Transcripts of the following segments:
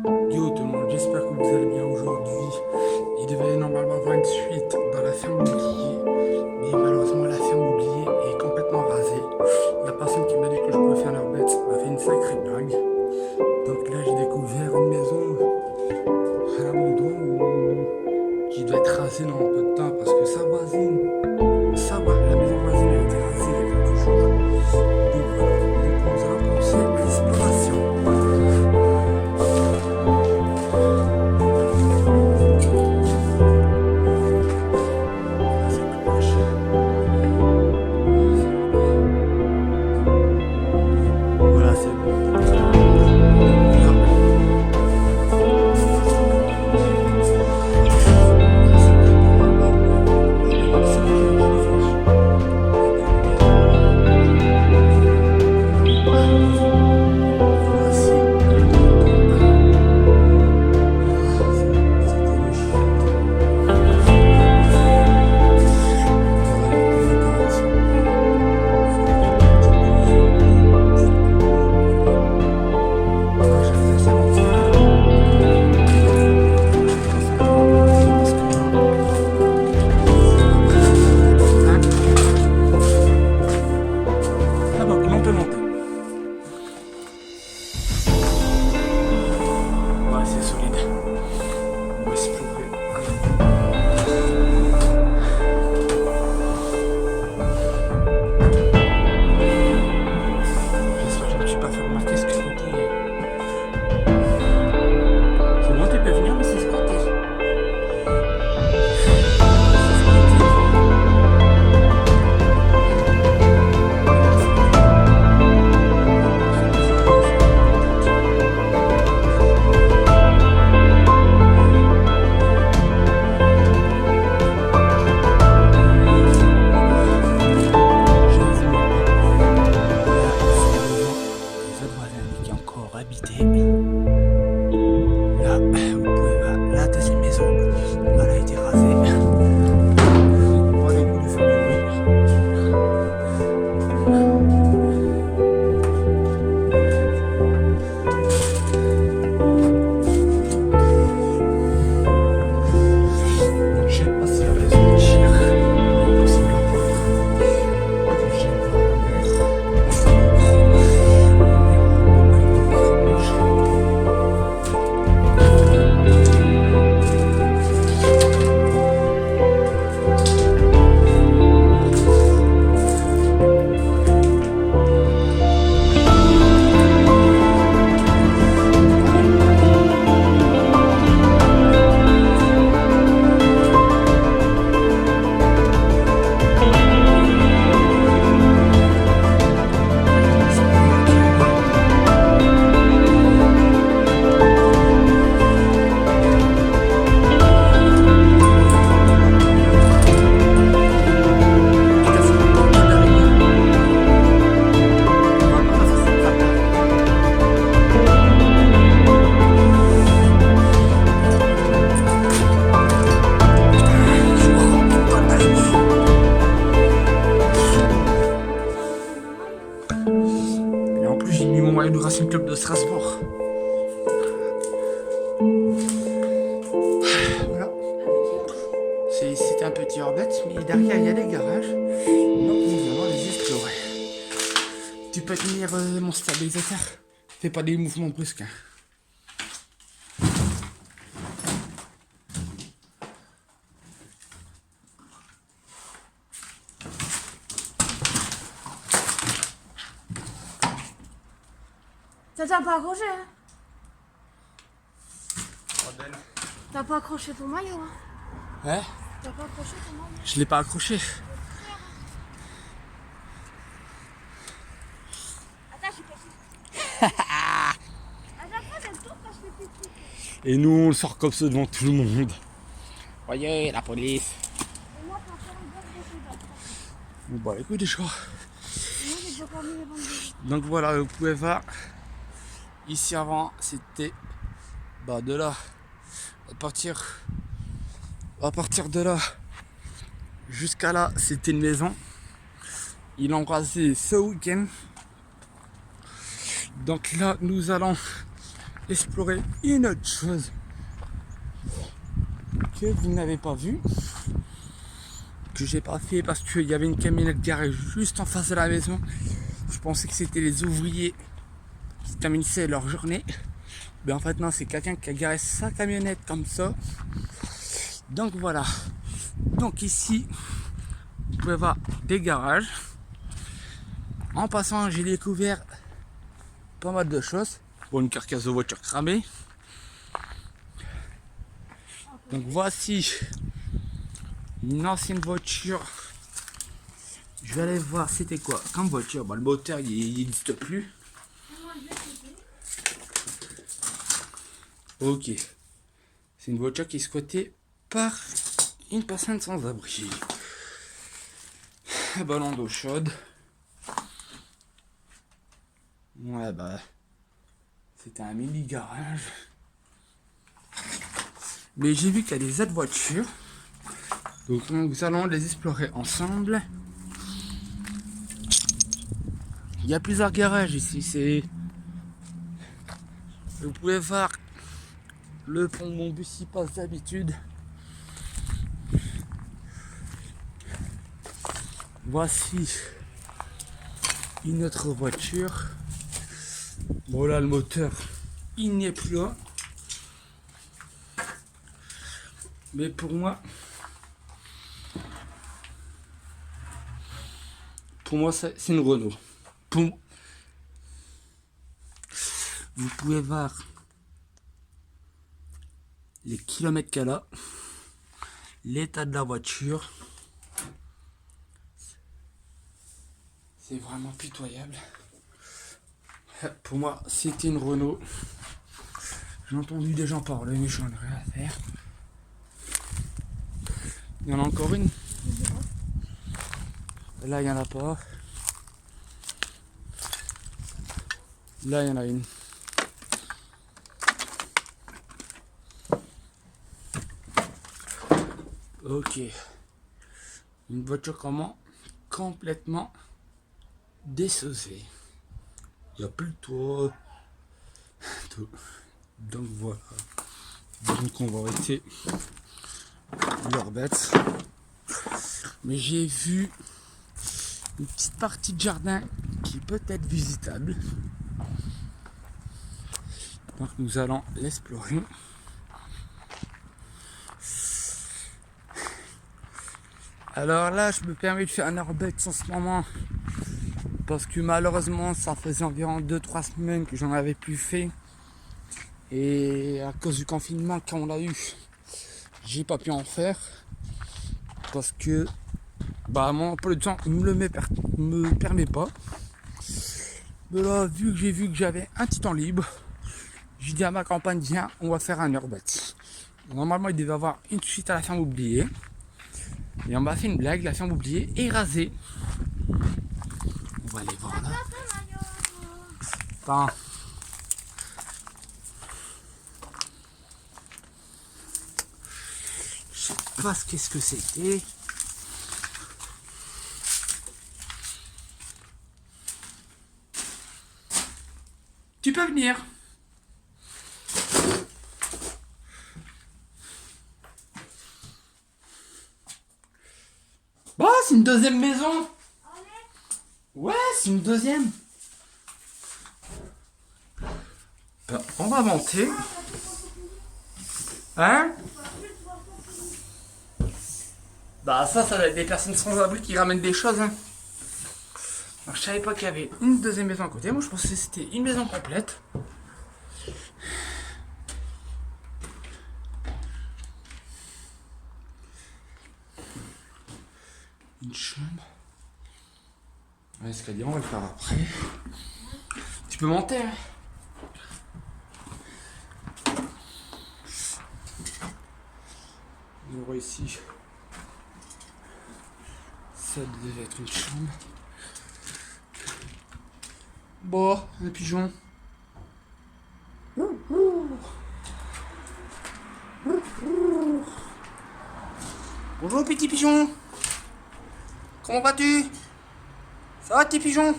Yo tout le monde, j'espère que vous allez bien aujourd'hui. Il devait normalement avoir une suite dans la ferme oubliée, mais malheureusement la ferme oubliée est complètement rasée. La personne qui m'a dit que je pouvais faire leur bête m'a fait une sacrée blague. Donc là j'ai découvert une maison à l'abandon qui doit être rasée dans un peu de temps parce que la maison voisine a été rasée il y a quelques jours. Donc voilà, donc nous allons penser à l'exploration. Voilà, c'est bon. Ouais, c'est solide. On va explorer. J'espère que je ne me suis pas fait remarquer ce que je comptais. C'est bon, tu peux venir, mais c'est squatté. Habité. Là, vous pouvez voir la deuxième maison. Elle a été rasée. On va aller faire du bruit. Je sais pas si la maison est chère. Mais possible à prendre. Je vais voir le mur. Et en plus, j'ai mis mon maillot du Racing Club de Strasbourg. Voilà. C'était un petit hors-bête, mais derrière, il y a des garages. Donc, nous allons les explorer. Tu peux tenir mon stabilisateur. Fais pas des mouvements brusques. T'as pas accroché, hein? T'as pas accroché ton maillot, hein? Ouais. T'as pas accroché ton maillot? Je l'ai pas accroché. Attends, j'ai cassé. À chaque fois, elle tourne quand je fais pipi. Et nous, on le sort comme ça devant tout le monde. Voyez, la police. Et moi, pour faire une bonne décision. Bon, bah, écoute, des choix. Moi, j'ai déjà pas mis les bandes de... Donc voilà, vous pouvez voir. Ici avant, c'était de là. À partir de là jusqu'à là, c'était une maison. Ils l'ont rasé ce week-end. Donc là, nous allons explorer une autre chose que vous n'avez pas vue, que j'ai pas fait parce qu'il y avait une camionnette garée juste en face de la maison. Je pensais que c'était les ouvriers qui terminaient leur journée, mais en fait non, c'est quelqu'un qui a garé sa camionnette comme ça. Donc voilà. Donc ici, vous pouvez voir des garages. En passant, j'ai découvert pas mal de choses. Bon, une carcasse de voiture cramée. Donc voici une ancienne voiture. Je vais aller voir c'était quoi comme voiture. Bon, le moteur il n'existe plus. Ok. C'est une voiture qui est squattée par une personne sans abri. Un ballon d'eau chaude. Ouais bah. C'était un mini garage. Mais j'ai vu qu'il y a des autres voitures. Donc nous allons les explorer ensemble. Il y a plusieurs garages ici. Vous pouvez voir le pont de mon bus y passe d'habitude. Voici une autre voiture. Bon là le moteur il n'est plus là. Mais pour moi c'est une Renault. Vous pouvez voir les kilomètres qu'elle a, l'état de la voiture. C'est vraiment pitoyable. Pour moi, c'était une Renault. J'ai entendu des gens parler, mais j'en ai rien à faire. Il y en a encore une. Là, il n'y en a pas. Là, il y en a une. Ok. Une voiture comment complètement désosée. Il n'y a plus de toit. Donc voilà. Donc on va arrêter leur bête. Mais j'ai vu une petite partie de jardin qui peut être visitable. Donc nous allons l'explorer. Alors là, je me permets de faire un urbex en ce moment. Parce que malheureusement, ça faisait environ 2-3 semaines que j'en avais plus fait. Et à cause du confinement, quand on l'a eu, j'ai pas pu en faire. Parce que mon emploi de temps ne me permet pas. Mais là, vu que j'avais un petit temps libre, j'ai dit à ma compagne, viens, on va faire un urbex. Normalement, il devait avoir une suite à la ferme oubliée. Et on m'a fait une blague, la ferme oubliée est rasée. On va aller voir là. Attends. Je sais pas qu'est-ce que c'était. Tu peux venir. Bah, c'est une deuxième maison. Ouais, c'est une deuxième. Ben, on va monter. Hein? Bah ça doit être des personnes sans abri qui ramènent des choses. Hein. Alors, je savais pas qu'il y avait une deuxième maison à côté. Moi je pensais que c'était une maison complète. Une chambre. Ouais, ce qu'à dire, on va le faire après. Tu peux monter. Hein. On voit ici. Ça devait être une chambre. Bon, un pigeon. Bonjour petit pigeon. Comment vas-tu? Ça va petit pigeon?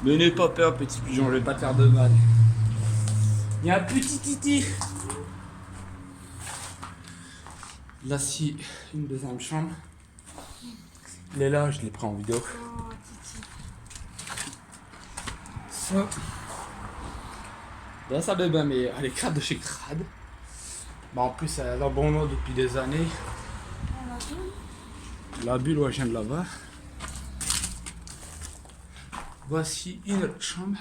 Mais n'aie pas peur, petit pigeon, je vais pas te faire de mal. Il y a un petit titi. Là, si une deuxième chambre. Il est là, je l'ai pris en vidéo. Oh, Titi. Ça. Là, ça bébé, mais elle est crade de chez crade. Bah, en plus, elle a bon nom depuis des années. Elle a tout. La bulle, ouais, je viens de la voir. Voici une autre chambre.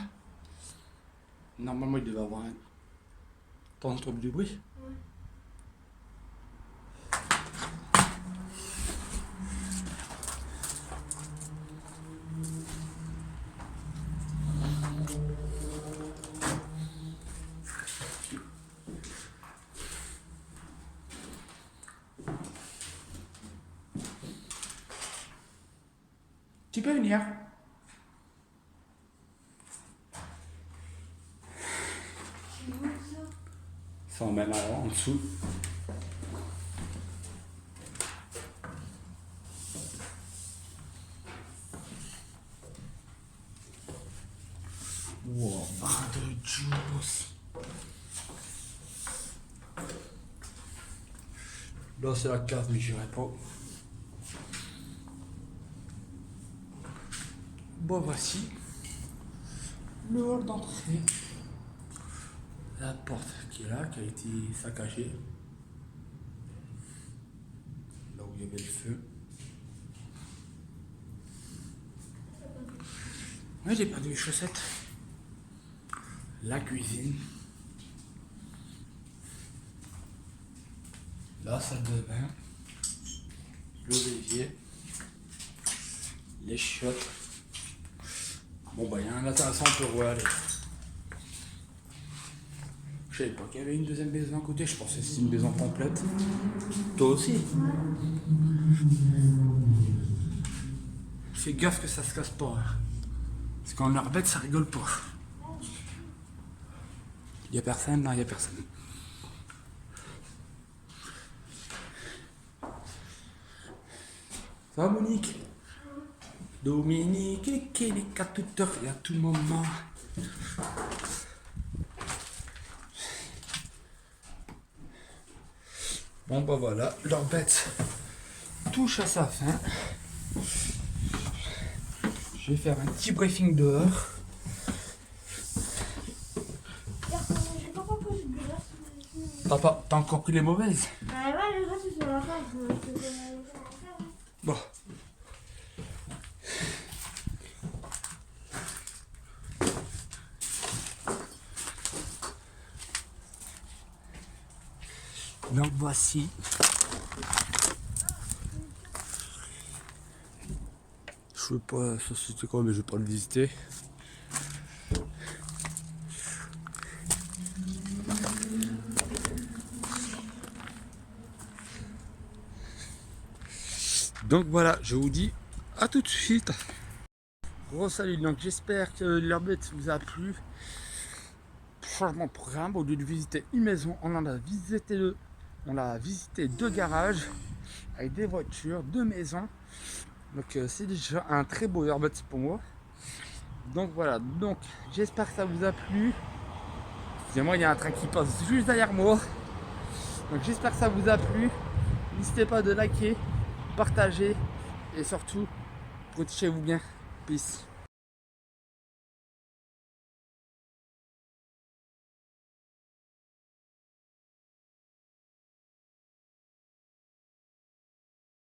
Normalement, il devait avoir un. T'entends du bruit? Ouais. Tu peux venir. C'est où ça? Ça emmène en dessous. Wow, barre de juice. Là, c'est la cave, mais j'irai pas. Bon, voici le hall d'entrée. La porte qui est là, qui a été saccagée. Là où il y avait le feu. Oui, j'ai perdu mes chaussettes. La cuisine. La salle de bain. Le l'évier. Les chiottes. Bon bah il y a un intéressant pour aller. Je savais pas qu'il y avait une deuxième maison à côté, je pensais que c'était une maison complète. Toi aussi. Fais gaffe que ça se casse pas. Parce qu'en leur bête ça rigole pas. Il y a personne, non il y a personne. Ça va Monique? Dominique et Kélik à toute heure et à tout moment. Bon bah voilà, leur bête touche à sa fin. Je vais faire un petit briefing dehors. J'ai pas compris le glace. T'as encore pris les mauvaises? Bah ouais, le reste c'est sur la fin. Je te donne la faire. Bon. Donc voici. Je veux pas, ça c'était quoi, mais je vais pas le visiter. Donc voilà, je vous dis à tout de suite. Gros salut, donc j'espère que leur bête vous a plu. Changement de programme, au lieu de visiter une maison, on en a visité deux. On a visité deux garages avec des voitures, deux maisons. Donc c'est déjà un très beau Airbus pour moi. Donc voilà, donc j'espère que ça vous a plu. Excusez-moi, il y a un train qui passe juste derrière moi. Donc j'espère que ça vous a plu. N'hésitez pas de liker, partager et surtout protégez-vous bien. Peace.